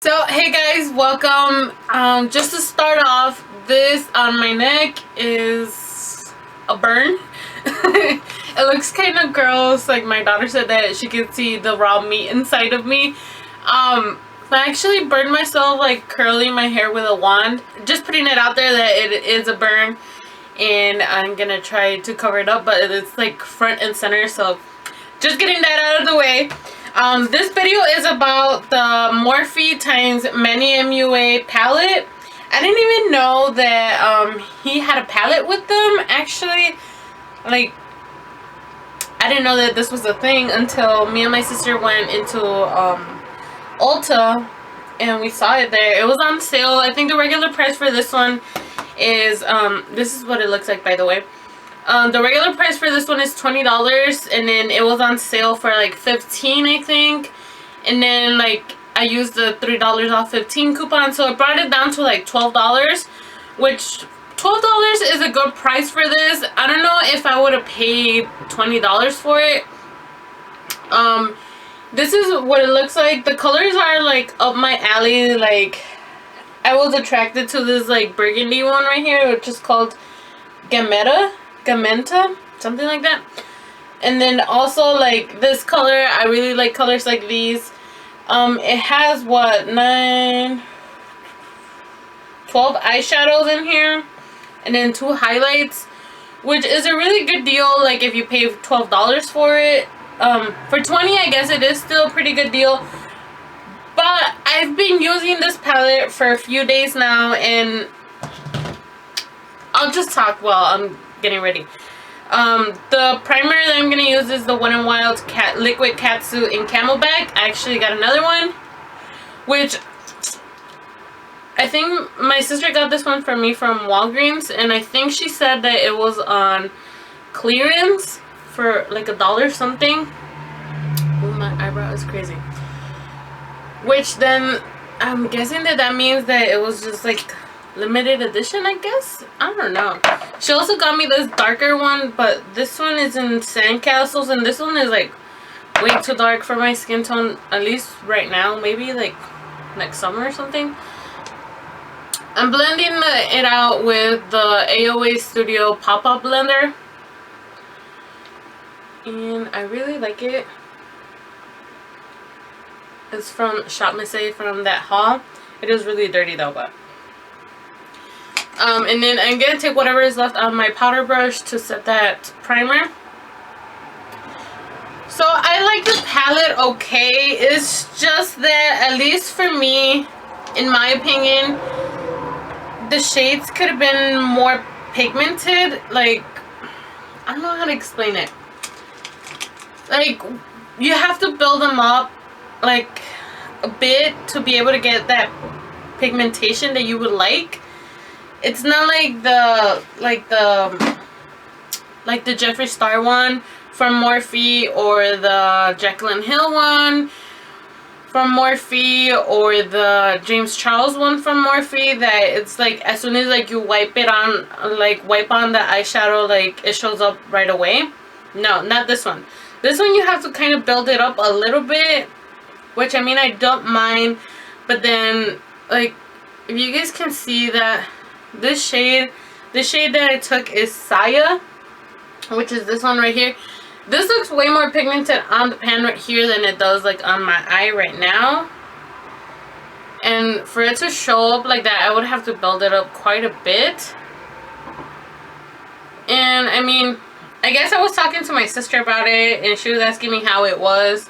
So hey guys, welcome. Just to start off, this on my neck is a burn. It looks kind of gross. Like my daughter said that she could see the raw meat inside of me. I actually burned myself like curling my hair with a wand. Just putting it out there that it is a burn, and I'm gonna try to cover it up, but it's like front and center, so just getting that out of the way. This video is about the Morphe times Manny MUA palette. I didn't even know that he had a palette with them, actually. Like, I didn't know that this was a thing until me and my sister went into ULTa and we saw it there. It was on sale. I think the regular price for this one is this is what it looks like, by the way. The regular price for this one is $20, and then it was on sale for like $15, I think. And then like I used the $3 off 15 coupon, so it brought it down to like $12, which $12 is a good price for this. I don't know if I would have paid $20 for it. This is what it looks like. The colors are like up my alley. Like, I was attracted to this like burgundy one right here, which is called Gamenta, something like that. And then also like this color, I really like colors like these. It has what, 12 eyeshadows in here, and then 2 highlights, which is a really good deal. Like if you pay $12 for it, for $20, I guess it is still a pretty good deal. But I've been using this palette for a few days now, and I'll just talk while I'm getting ready. The primer that I'm going to use is the Wet n Wild Liquid Catsuit in Camelback. I actually got another one, which I think my sister got this one for me from Walgreens, and I think she said that it was on clearance for like $1 something. Oh, my eyebrow is crazy. Which then I'm guessing that means that it was just like limited edition, I guess. I don't know. She also got me this darker one, but this one is in sandcastles, and this one is like way too dark for my skin tone, at least right now. Maybe like next summer or something. I'm blending it out with the AOA Studio Pop-Up Blender, and I really like it. It's from Shop Missy from that haul. It is really dirty though, but and then I'm gonna take whatever is left on my powder brush to set that primer. So I like the palette okay. It's just that, at least for me, in my opinion, the shades could have been more pigmented. Like, I don't know how to explain it. Like, you have to build them up like a bit to be able to get that pigmentation that you would like. It's not like the Jeffree Star one from Morphe, or the Jaclyn Hill one from Morphe, or the James Charles one from Morphe, that it's like as soon as like you wipe it on, like wipe on the eyeshadow, like it shows up right away. No, not this one. This one you have to kind of build it up a little bit, which I mean I don't mind, but then like if you guys can see that this shade that I took is Saya, which is this one right here. This looks way more pigmented on the pan right here than it does like on my eye right now. And for it to show up like that, I would have to build it up quite a bit. And I mean, I guess I was talking to my sister about it, and she was asking me how it was,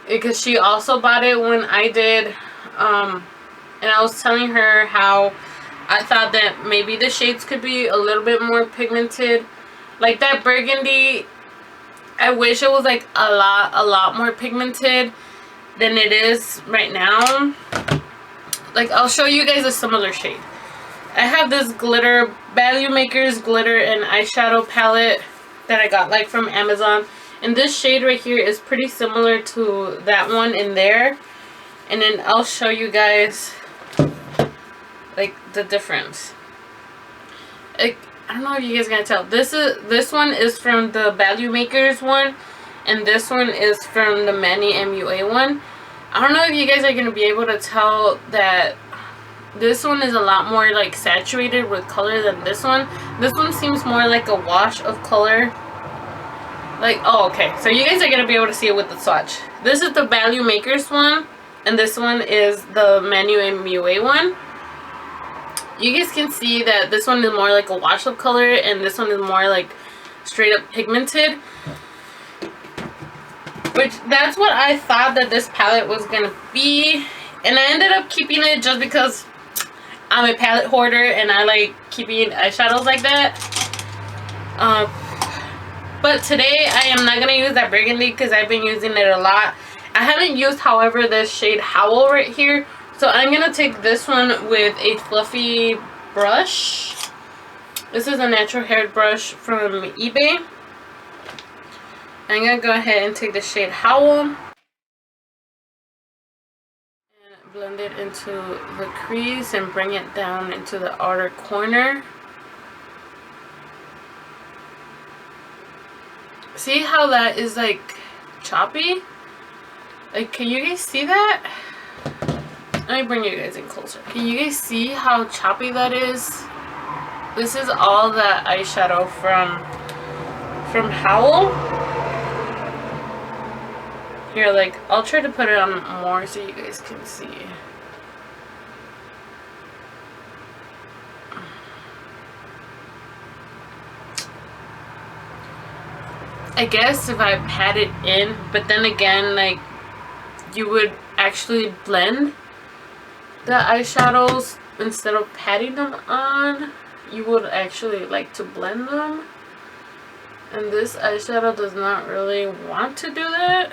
because she also bought it when I did. And I was telling her how I thought that maybe the shades could be a little bit more pigmented. Like that burgundy, I wish it was like a lot more pigmented than it is right now. Like, I'll show you guys a similar shade. I have this glitter, Value Makers glitter and eyeshadow palette that I got like from Amazon. And this shade right here is pretty similar to that one in there. And then I'll show you guys like the difference. Like, I don't know if you guys can tell. This one is from the Value Makers one, and this one is from the Manny MUA one. I don't know if you guys are going to be able to tell that this one is a lot more like saturated with color than this one. This one seems more like a wash of color. Like, oh, okay. So you guys are going to be able to see it with the swatch. This is the Value Makers one. And this one is the Mannh Mua one. You guys can see that this one is more like a wash of color. And this one is more like straight up pigmented. Which, that's what I thought that this palette was going to be. And I ended up keeping it just because I'm a palette hoarder. And I like keeping eyeshadows like that. But today I am not going to use that burgundy because I've been using it a lot. I haven't used, however, this shade Howl right here. So I'm going to take this one with a fluffy brush. This is a natural hair brush from eBay. I'm going to go ahead and take the shade Howl. And blend it into the crease and bring it down into the outer corner. See how that is like choppy? Like, can you guys see that? Let me bring you guys in closer. Can you guys see how choppy that is? This is all the eyeshadow from Howl. Here, like, I'll try to put it on more so you guys can see. I guess if I pat it in, but then again, like, you would actually blend the eyeshadows instead of patting them on. You would actually like to blend them. And this eyeshadow does not really want to do that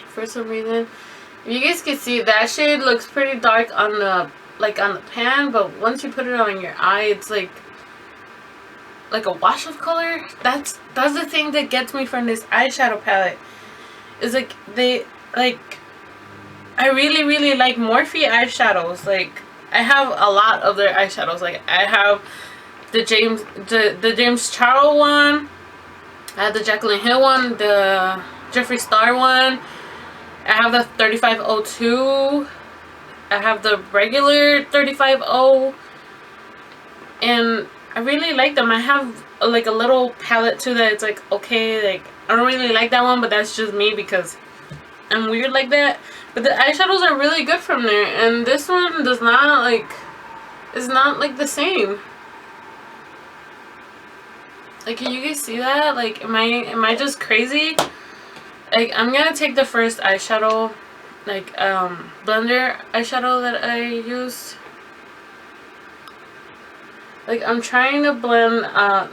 for some reason. You guys can see that shade looks pretty dark on the pan, but once you put it on your eye, it's like a wash of color. That's the thing that gets me from this eyeshadow palette. Is like I really like Morphe eyeshadows. Like, I have a lot of their eyeshadows. Like, I have the James Charles one, I have the Jaclyn Hill one, the Jeffree Star one, I have the 3502, I have the regular 35O, and I really like them. I have like a little palette too that it's like, okay, like, I don't really like that one, but that's just me because I'm weird like that. But the eyeshadows are really good from there, and this one does not like, it's not like the same. Like, can you guys see that? Like, am I just crazy? Like, I'm gonna take the first eyeshadow, like blender eyeshadow that I used. Like, I'm trying to blend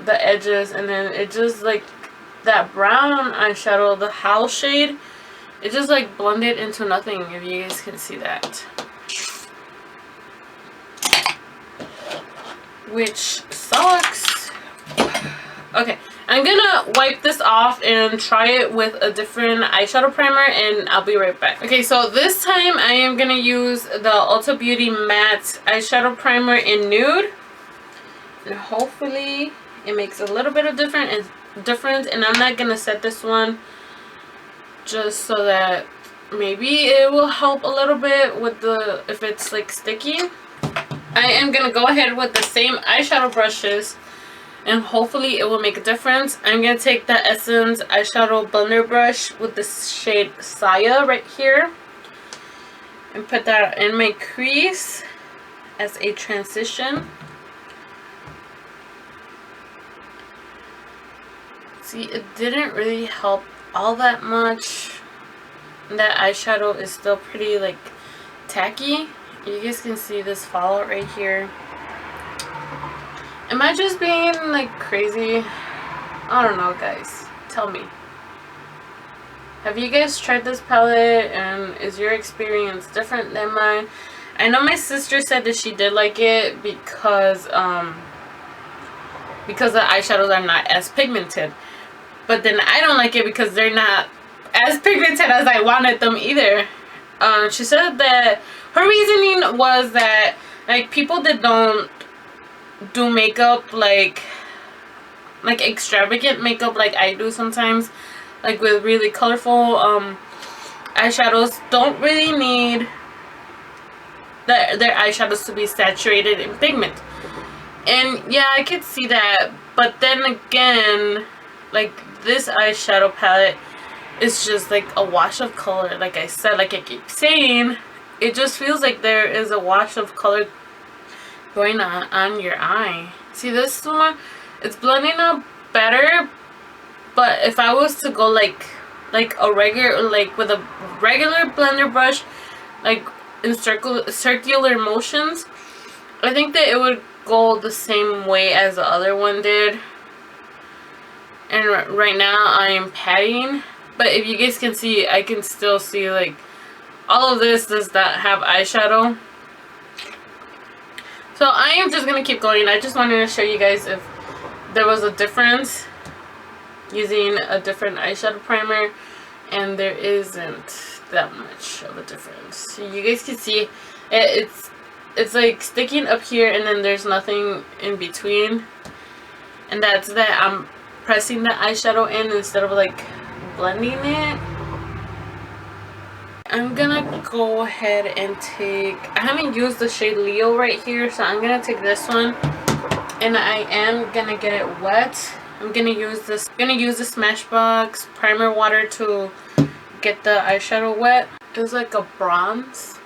the edges, and then it just like that brown eyeshadow, the Howl shade, it just like blended into nothing, if you guys can see that. Which sucks. Okay, I'm gonna wipe this off and try it with a different eyeshadow primer, and I'll be right back. Okay, so this time I am gonna use the Ulta Beauty Matte eyeshadow primer in Nude. And hopefully it makes a little bit of difference, and I'm not gonna set this one just so that maybe it will help a little bit with the, if it's like sticky. I am gonna go ahead with the same eyeshadow brushes, and hopefully it will make a difference. I'm gonna take the Essence eyeshadow blender brush with the shade Saya right here and put that in my crease as a transition. See, it didn't really help all that much. That eyeshadow is still pretty like tacky. You guys can see this fallout right here. Am I just being like crazy? I don't know, guys. Tell me. Have you guys tried this palette, and is your experience different than mine? I know my sister said that she did like it because the eyeshadows are not as pigmented. But then I don't like it because they're not as pigmented as I wanted them either. She said that her reasoning was that like people that don't do makeup like extravagant makeup like I do sometimes, like with really colorful eyeshadows don't really need their eyeshadows to be saturated in pigment. And yeah, I could see that, but then again, like this eyeshadow palette is just like a wash of color. Like I said, like I keep saying, it just feels like there is a wash of color going on your eye. See this one? It's blending out better, but if I was to go like a regular, like with a regular blender brush, like in circular motions, I think that it would go the same way as the other one did. And right now I am patting, but if you guys can see, I can still see like all of this does not have eyeshadow. So I am just gonna keep going. I just wanted to show you guys if there was a difference using a different eyeshadow primer, and there isn't that much of a difference. So you guys can see it's like sticking up here, and then there's nothing in between, and that's that I'm pressing the eyeshadow in instead of like blending it. I'm gonna go ahead and take, I haven't used the shade Leo right here, so I'm gonna take this one, and I am gonna get it wet. I'm gonna use the Smashbox primer water to get the eyeshadow wet. It's like a bronze.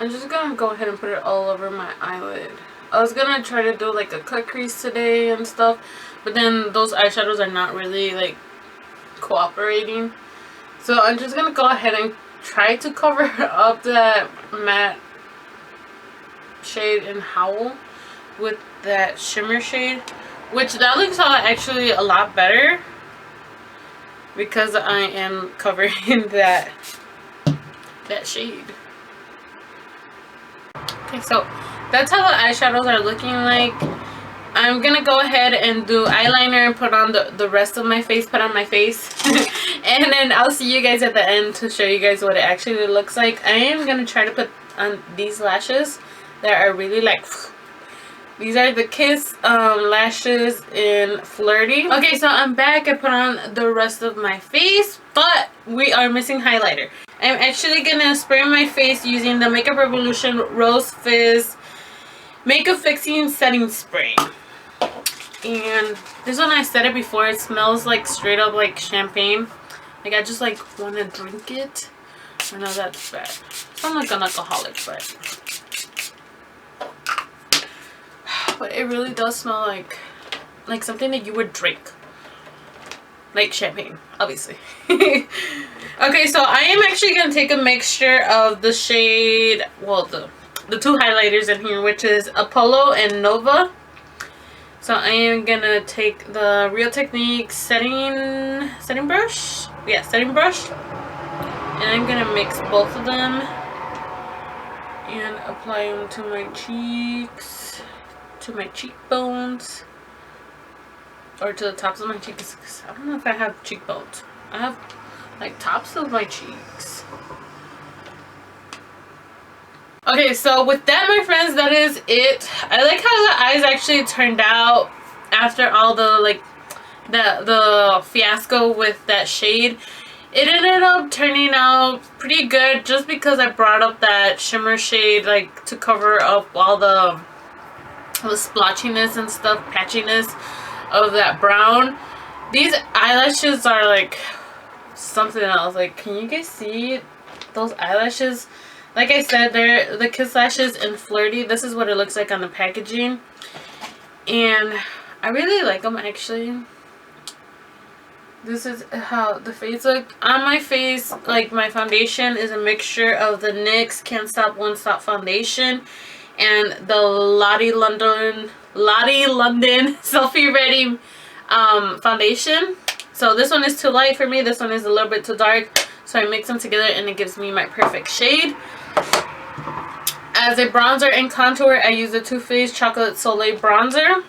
I'm just gonna go ahead and put it all over my eyelid. I was gonna try to do like a cut crease today and stuff, but then those eyeshadows are not really like cooperating. So I'm just gonna go ahead and try to cover up that matte shade in Howl with that shimmer shade, which that looks actually a lot better because I am covering that shade. Okay, so that's how the eyeshadows are looking like. I'm gonna go ahead and do eyeliner and put on the rest of my face, put on my face. And then I'll see you guys at the end to show you guys what it actually looks like. I am gonna try to put on these lashes that are really like, these are the Kiss lashes in Flirty. Okay, so I'm back. I put on the rest of my face, but we are missing highlighter. I'm actually gonna spray my face using the Makeup Revolution Rose Fizz Makeup Fixing Setting Spray. And this one, I said it before, it smells like straight up like champagne. Like I just like want to drink it. I know that's bad. I'm like an alcoholic, but it really does smell like something that you would drink. Like champagne, obviously. Okay, so I am actually going to take a mixture of the shade, well, the two highlighters in here, which is Apollo and Nova. So I am going to take the Real Technique setting brush. Yeah, setting brush. And I'm going to mix both of them and apply them to my cheeks, to my cheekbones, or to the tops of my cheeks, because I don't know if I have cheekbones. I have like tops of my cheeks. Okay, so with that, my friends, that is it. I like how the eyes actually turned out after all the like the fiasco with that shade. It ended up turning out pretty good just because I brought up that shimmer shade like to cover up all the splotchiness and stuff, patchiness of that brown. These eyelashes are like something else. Like, can you guys see those eyelashes? Like I said, they're the Kiss lashes in Flirty. This is what it looks like on the packaging, and I really like them actually. This is how the face look on my face. Like, my foundation is a mixture of the NYX Can't Stop Won't Stop foundation and the Lottie London Selfie Ready foundation. So this one is too light for me, this one is a little bit too dark, so I mix them together and it gives me my perfect shade. As a bronzer and contour, I use the Too Faced Chocolate Soleil bronzer.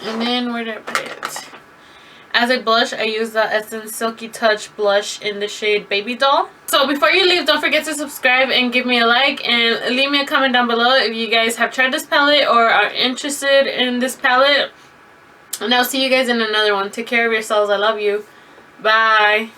And then where did I put it? As a blush, I use the Essence Silky Touch blush in the shade Baby Doll. So before you leave, don't forget to subscribe and give me a like, and leave me a comment down below if you guys have tried this palette or are interested in this palette. And I'll see you guys in another one. Take care of yourselves. I love you. Bye.